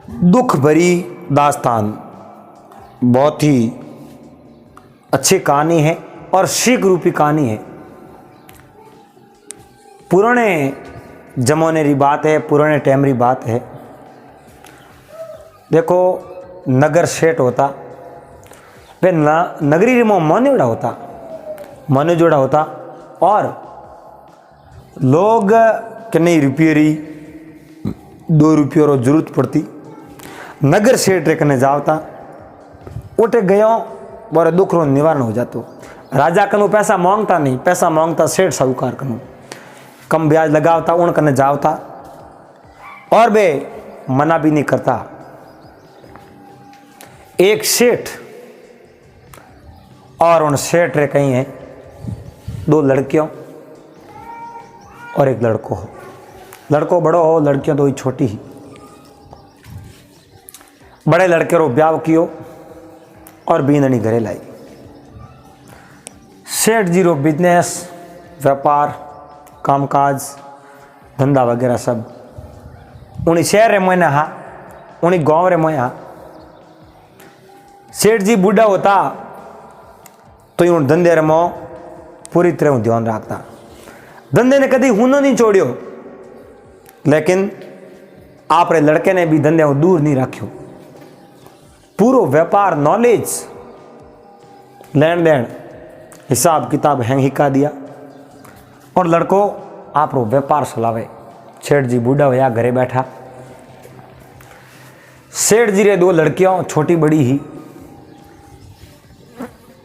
दुख भरी दास्तान, बहुत ही अच्छी कहानी है और सीख रूपी कहानी है। पुराने जमाने की बात है, पुराने टाइम की बात है। देखो नगर सेठ होता वे नगरी में मन जोड़ा होता और लोग के नहीं रुपये 2 रुपये रो जरूरत पड़ती, नगर सेठ रे कने जावता, उठे गयो बोरे दुख रो निवारण हो जातो। राजा कनु पैसा मांगता नहीं, पैसा मांगता सेठ साहूकार कनु, कम ब्याज लगावता, उन कने जावता और बे मना भी नहीं करता। एक सेठ और उन सेठ रे कहीं है 2 लड़कियों और एक लड़को हो। लड़को बड़ो हो, लड़कियों तो ही छोटी ही। बड़े लड़के रो ब्याह कियो और बींदनी घरे लाई। सेठ जी रो बिजनेस, व्यापार, कामकाज, धंधा वगैरह सब उन्हीं शहर रे मोयना हा, उन्हीं गांव रे मोया। सेठ जी बूढ़ा होता तो यूं धंधे रे मो पूरी तरह ध्यान रखता। धंधे ने कभी हुनो नहीं छोड़ियो, लेकिन आप रे लड़के ने भी धंधे को दूर नहीं रखियो। पूरो व्यापार, नॉलेज, लेन देन, हिसाब किताब हैंग हिका दिया और लड़को आप रो व्यापार चलावे। सेठ जी बूढ़ा होया, घरे बैठा। सेठ जी रे 2 लड़कियों, छोटी बड़ी ही,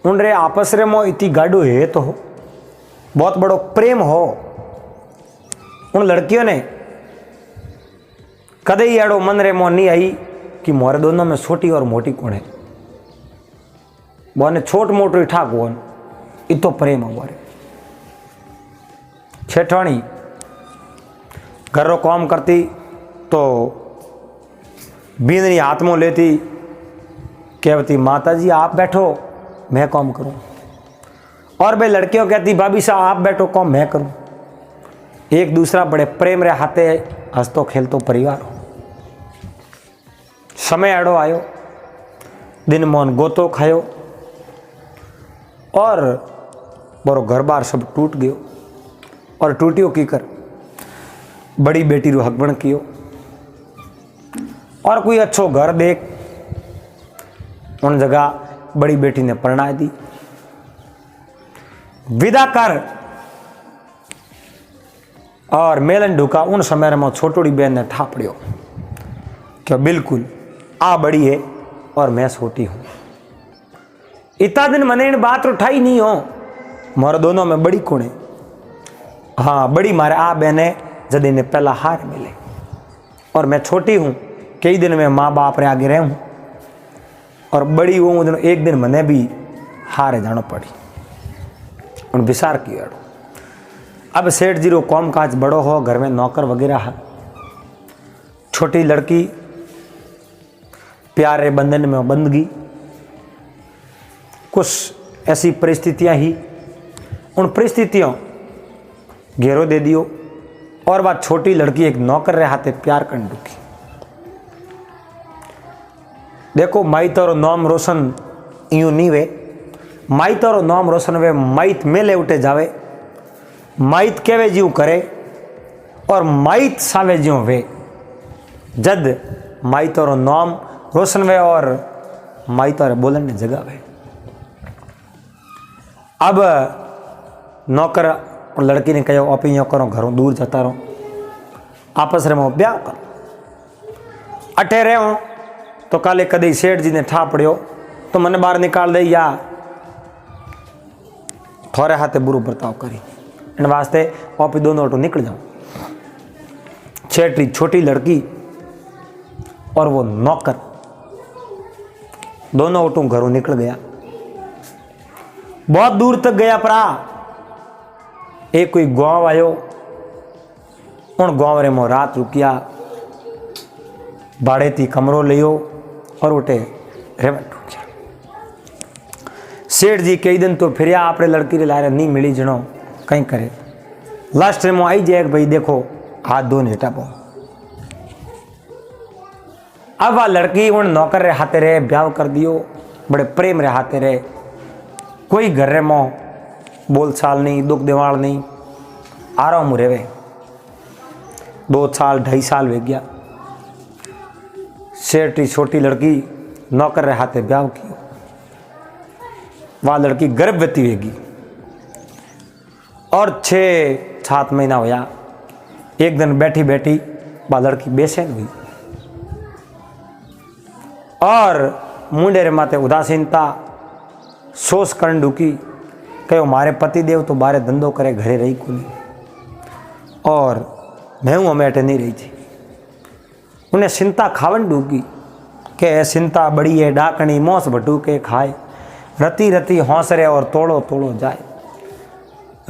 उन रे आपस रे मो इतनी गाडो है तो हो, बहुत बड़ो प्रेम हो। उन लड़कियों ने कदे ही एड़ो मन रे मो नहीं आई कि मोरे दोनों में छोटी और मोटी कौन है। बोने छोट मोटो ही ठाक कौन, इतो प्रेम हमारे। छेठाणी घर रो काम करती तो बींदनी हाथ में लेती, कहती माता जी आप बैठो मैं काम करूं, और वे लड़कियों कहती भाभी साहब आप बैठो काम मैं करूं। एक दूसरा बड़े प्रेम रे हाथे हंसतो खेलतो परिवार हो। समय एड़ो आयो, दिन मोन गोतो खायो और बोरो घर बार सब टूट गयो। और टूटियो की कर बड़ी बेटी रो हकबण कियो और कोई अच्छो घर देख उन जगह बड़ी बेटी ने परणाई दी। विदा कर और मेलन ढुका। उन समय में छोटोड़ी बहन ने ठापड़ियो कि बिल्कुल आ बड़ी है और मैं छोटी हूं। इतना दिन मैंने इन बात उठाई नहीं हो, मारे दोनों में बड़ी कौन है? हाँ बड़ी मारे आ बहने जद इन्हें पहला हार मिले और मैं छोटी हूं, कई दिन में माँ बाप रे आगे रहूं और बड़ी हूं, एक दिन मैंने भी हारे जानो पड़ी। उन विचार किया। अब सेठ जी रो काम काज बड़ो हो, घर में नौकर वगैरह है। छोटी लड़की प्यारे बंधन में बंध गई। कुछ ऐसी परिस्थितियां ही उन परिस्थितियों घेरो दे दियो और वह छोटी लड़की एक नौकर रे हाथे प्यार करने दुखी। देखो माई तारो नाम रोशन यूं नहीं वे, माई तारो नाम रोशन वे माइत मेले उठे जावे, माइत केवे जीव करे और माइत सावे जीव वे। जद माई तारो नाम रोशन वे और माई तारे बोलन ने जगह वे। अब नौकर और लड़की ने कहो आप यो करो, घरों दूर जाता रहो, आपस में ब्याह करो, अठे रहो तो काले कदे सेठ जी ने ठा पड़ियो तो मन बाहर निकाल दे या थोड़े हाथे बुरो बर्ताव करी। इन वास्ते आप दोनों ऑटो निकल जाओ। छोटी लड़की और वो नौकर दोनों ऑटो घरों निकल गया। बहुत दूर तक गया परा एक कोई गांव आयो। उन गांव रे मो रात रुकिया, भाड़े थी कमरो लियो और उठे रेवन टूट गया। सेठ जी कई दिन तो फिर आपरे लड़की रे लारे नहीं मिली जनो कहीं करे। लास्ट में आई जाए भाई देखो हाथ धो नेटा पो। अब वह लड़की उन नौकर रे हाथे रहे ब्याह कर दियो, बड़े प्रेम रे हाथे रहे, कोई घर रे मो बोल चाल नहीं, दुख दिवाल नहीं, आराम रेवे। 2 साल 2.5 साल वे गया, सेठी छोटी लड़की नौकर रे हाथे ब्याह कियो। वह लड़की गर्भवती वेगी और 6-7 महीना होया। एक दिन बैठी बैठी वह लड़की बेचैन हुई और मुंडे रे माथे उदासीनता सोच करन ढूकी। कहो मारे पति देव तो बारे धंधो करे, घरे रही को नहीं, और मैं हूँ अमेटे नहीं रही थी। उन्हें चिंता खावन ढूकी के चिंता बड़ी है, डाकनी मोस भटू के खाए, रती रती हौसरे और तोड़ो तोड़ो जाए।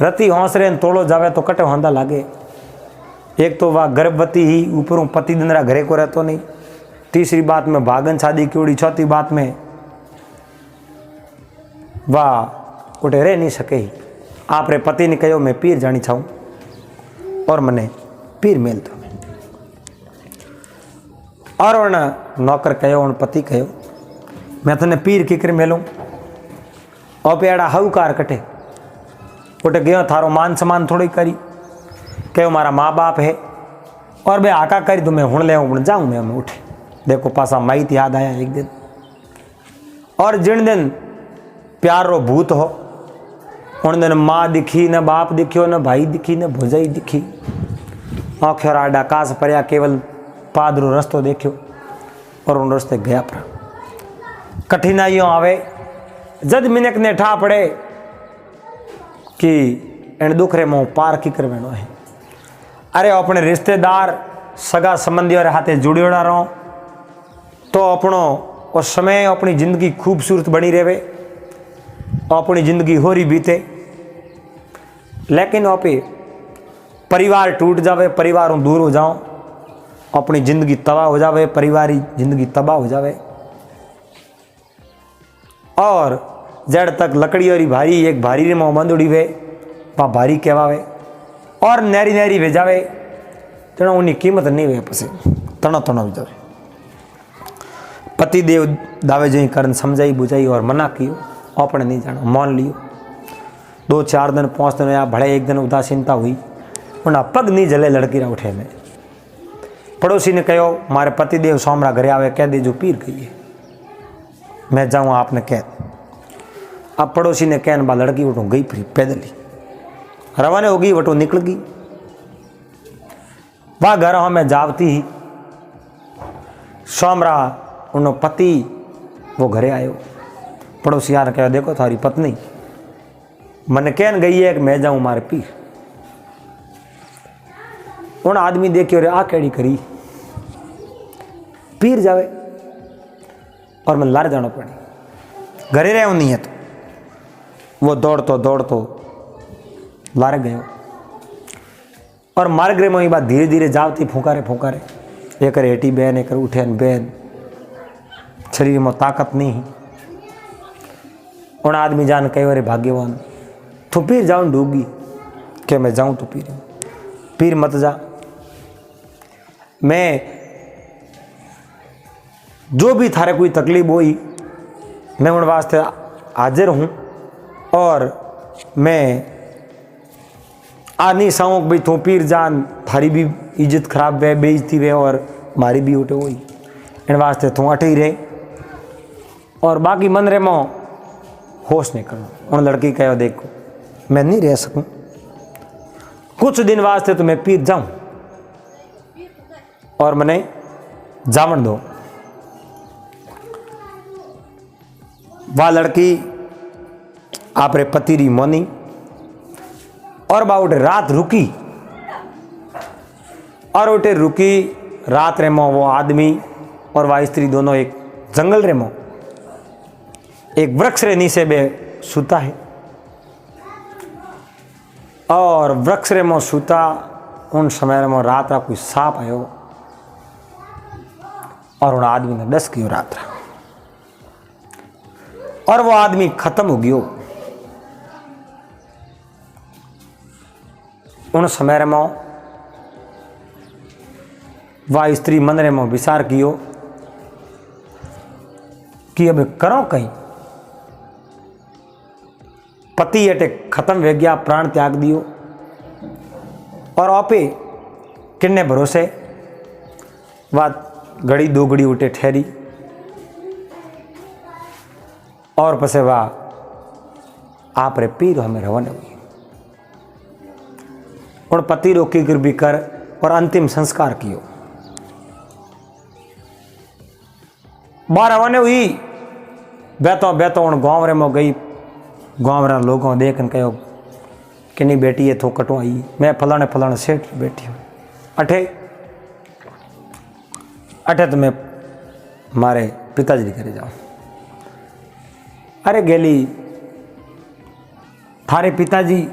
रती हौसरे तोड़ो जावे तो कटे होंदा लागे। एक तो वह गर्भवती ही, ऊपरों पति दिन घरे को रहतो नहीं, तीसरी बात में भागन शादी की उड़ी, चौथी बात में वाह उठे रह नहीं सके ही। आप रे पति ने कहो मैं पीर जानी चाहूँ और मने पीर मेल दो। और उन नौकर कहो, उन पति कहो मैं तने पीर की कर मेलूँ। और पेड़ा हवकार कटे उठे गयो, थारो मान सम्मान थोड़ी करी, कहो मारा माँ बाप है और बे आका करी तो मैं हुण ले जाऊँ मैं उठे। देखो पासा माइत याद आया एक दिन। और जिन दिन प्यार रो भूत हो उन दिन माँ दिखी, न बाप दिखियो, न भाई दिखी, न भुजाई दिखी। आँखों राडा कास परया, केवल पादरो रस्तो देखियो और उन रस्ते गया। पर कठिनाइयों आवे, जद मिनक ने ठा पड़े कि इन दुख रे मोह पार की कर वेणो है। अरे अपने रिश्तेदार सगा संबंधियों रे हाथे जुड़ियोड़ा रहो तो अपनो उस समय अपनी जिंदगी खूबसूरत बनी रहे, अपनी जिंदगी हो रही बीते। लेकिन पे परिवार टूट जावे, परिवारों दूर हो जाओ, अपनी जिंदगी तबाह हो जावे, परिवारी जिंदगी तबाह हो जावे। और जड़ तक लकड़ी और भारी एक भारी रे मोह बंद उड़ी वे, वह भारी कहवावे और नैरी नैरी वे जावे, तेणो उन्हीं कीमत नहीं वे पसे तणो तणो जावे। पति देव दावे जी करन समझाई बुझाई और मना कियो, अपने नहीं जानो, मान लियो। 2-4 दिन 5 दिन या भले एक दिन उदासीनता हुई, उन्हें पग नहीं जले लड़की रा उठे में। पड़ोसी ने कहो मारे पति देव सोमरा घरे आवे, कह दे जो पीर गई है, मैं जाऊँ आपने कह। अब पड़ोसी ने कहन बा लड़की उठो गई फिर पैदल ही रवाने हो गई, वटो निकल गई। वह घर में जावती ही सोमरा उन पति वो घरे आयो। पड़ोसी ने कहा देखो थारी पत्नी मन कहन गई है कि मैं जाऊं मारे पीर। उन आदमी देखियो रे आ केड़ी करी, पीर जावे और मन लार जाना पड़े, घरे रहे नहीं है। तो वो दौड़तो दौड़तो लारे गयो और मार्ग रे में बात धीरे धीरे जावती फूकारे फूकारे, एक हेटी बहन, एक उठे बहन, शरीर में ताकत नहीं। उन आदमी जान कहो अरे भाग्यवान तू पीर जाऊँ डूबगी, क्या मैं जाऊँ तो पीर, पीर मत जा, मैं जो भी थारे कोई तकलीफ हुई मैं उन वास्ते हाजिर हूँ। और मैं आ नहीं साऊँ भाई तू पीर जान, थारी भी इज्जत खराब वे, बेइज्जती वे और मारी भी उठे हुई, इन वास्ते तू अटी रहे और बाकी मन रे मो होश नहीं करो। उन लड़की कहो देखो मैं नहीं रह सकूं, कुछ दिन वास्ते तो मैं पीर जाऊं और मने जामन दो। वह लड़की आप रे पति री मोनी और बाउटे रात रुकी और उठे रुकी रात रे मो वो आदमी और वह स्त्री दोनों एक जंगल रे मो एक वृक्ष रे नीचे बे सूता है और वृक्ष रे मो सूता। उन समय रे मो रात रा कोई सांप आयो और उन आदमी ने डस कियो रात रा और वो आदमी खत्म हो गयो। उन समय रे मो वह स्त्री मन रे मो विचार कियो कि अब करो कहीं। पति अटे खत्म हो गया, प्राण त्याग दियो, और आपे किन्ने भरोसे बात घड़ी दो घड़ी उठे ठहरी, और पसे वाह आप रे पीर हमें रवाना हुई। और पति रोकी गिर भी कर और अंतिम संस्कार कियो। बार रवाना हुई, बेतो उन गाँव रे में गई। गाँव रे लोगों देखन कहो कि नहीं बेटी ये थो कटवाई, मैं फलाने सेठ बैठी हूँ अठे तो मैं मारे पिताजी करे जाऊँ। अरे गेली, थारे पिताजी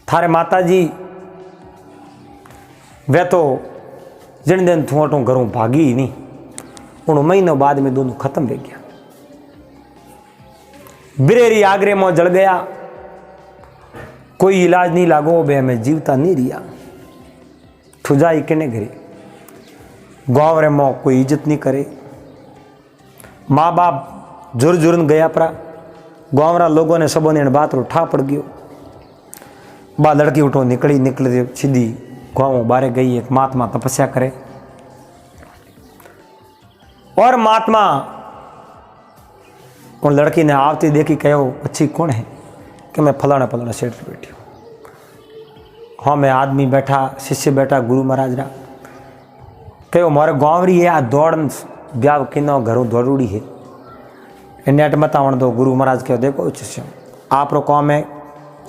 थारे माताजी वे तो जिन दिन थू अटू घरों भागी ही नहीं, उन महीनों बाद में दोनों खत्म हो गया। बिरेरी आगरे में जल गया, कोई इलाज नहीं लागो, बे हमें जीवता नहीं रिया। थुजाई किने घरे, गाँव रे में कोई इज्जत नहीं करे। माँ बाप जुर जुरन गया परा, गाँव रा लोगों ने सबों ने बात उठा पड़ गयो। बा लड़की उठो निकले सीधी गाँव बारे गई। एक महात्मा तपस्या करे, और महात्मा उन लड़की ने आवती देखी, कहो अच्छी कौन है? कि मैं फलाना सेठ पे बैठी हूँ। हाँ मैं आदमी बैठा, शिष्य बैठा, गुरु महाराज रा। कहो मारे गाँव री है, आ दौड़ ब्याह किनो घरों दौड़ूड़ी है, नेट मत आवन दो। गुरु महाराज कहो देखो शिष्य, आप रो काम है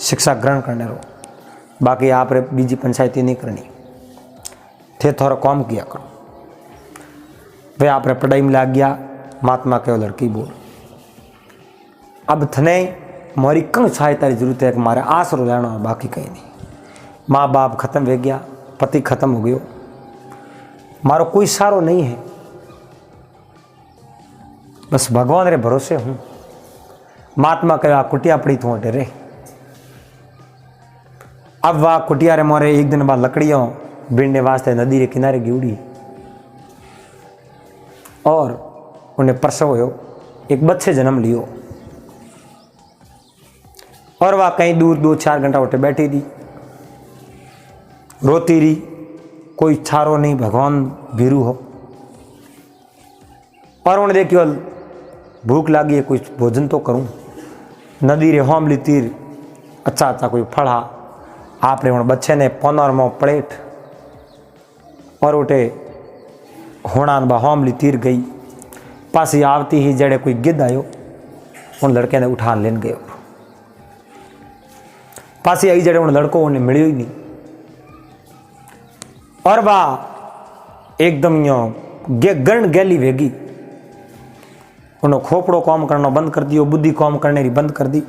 शिक्षा ग्रहण करने रो, बाकी आप रे बीजी पंचायती नहीं करनी, थे थोड़ा काम किया करो। वे आप रे पढ़ाई में लाग गया। महात्मा कहो लड़की बोल, अब थने मोरी कम सहायता की जरूरत है कि मारे आसरो लेना, बाकी कहीं नहीं। माँ बाप खत्म हो गया, पति खत्म हो गयो, मारो कोई सारो नहीं है, बस भगवान रे भरोसे हूँ। महात्मा कहा कुटिया पड़ी तू डरे। अब वह कुटिया रे मोरे एक दिन बाद लकड़ियों बीड़ने वास्ते नदी के किनारे गिवड़ी, और उन्हें प्रसव हो, एक बच्चे जन्म लियो। और वह कहीं दूर 2-4 घंटा उठे बैठी थी, रोती रही, कोई छारो नहीं, भगवान भीरू हो। और उन्हें देखियो भूख लगी है, कुछ भोजन तो करूं। नदी रे होमली तीर अच्छा कोई फड़ा आप रे बच्चे ने पोनर में प्लेट, और उठे होणान बा होमली तीर गई। पासी आवती ही जड़े कोई गिद्ध आयो, उन लड़के ने उठा लेन गयो। पासी आई जड़े उन लड़कों उन्हें मिलियो ही नहीं, और बा एकदम यो गण गैली वेगी। उन्होंने खोपड़ो काम करना बंद कर दियो, बुद्धि काम करने की बंद कर दी।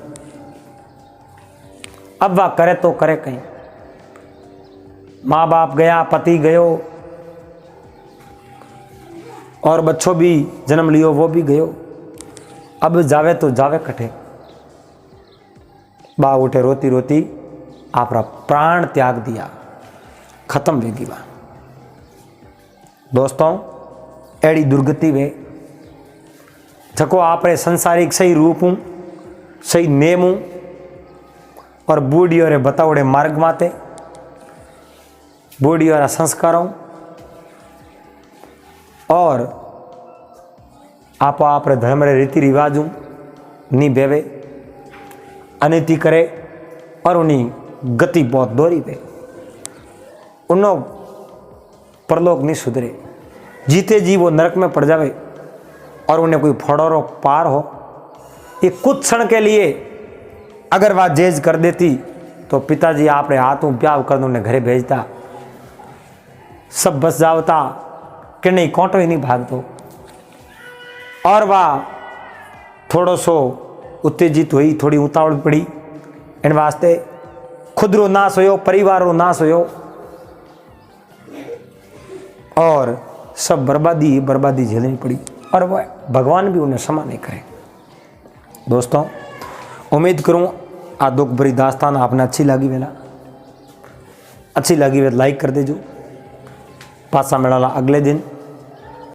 अब वह करे तो करे कहीं, माँ बाप गया, पति गयो, और बच्चों भी जन्म लियो, वो भी गयो। अब जावे तो जावे कठे। बा उठे रोती रोती आपरा प्राण त्याग दिया, खत्म वेगी बा। दोस्तों एड़ी दुर्गति वे जको आप रे संसारिक सही रूप हूँ, सही नेम हूँ, और बूढ़ी और बतावड़े मार्ग माते, बूढ़ी और संस्कारों, और आप रे धर्म रे रीति रिवाजों नी बेवे, अनिति करे, और उन्हीं गति बहुत दोरी पे उन्हों परलोक नहीं सुधरे। जीते जी वो नरक में पड़ जावे, और उन्हें कोई फड़ोरो पार हो। ये कुछ क्षण के लिए अगर वह जेज कर देती तो पिताजी आप रे हाथों प्याव कर उन्हें घरे भेजता, सब बस जावता कि नहीं कोटो ही नहीं भागतो। और वह थोड़ो सो उत्तेजित हुई, थोड़ी उतावड़ पड़ी, इन वास्ते खुद रो नाश होयो, परिवार रो नाश होयो, और सब बर्बादी झेलनी पड़ी, और वह भगवान भी उन्हें क्षमा नहीं करे। दोस्तों उम्मीद करूँ आ दुख भरी दास्तान आपने अच्छी लगी वेला, अच्छी लगी वे लाइक कर देजो। पासा मेला अगले दिन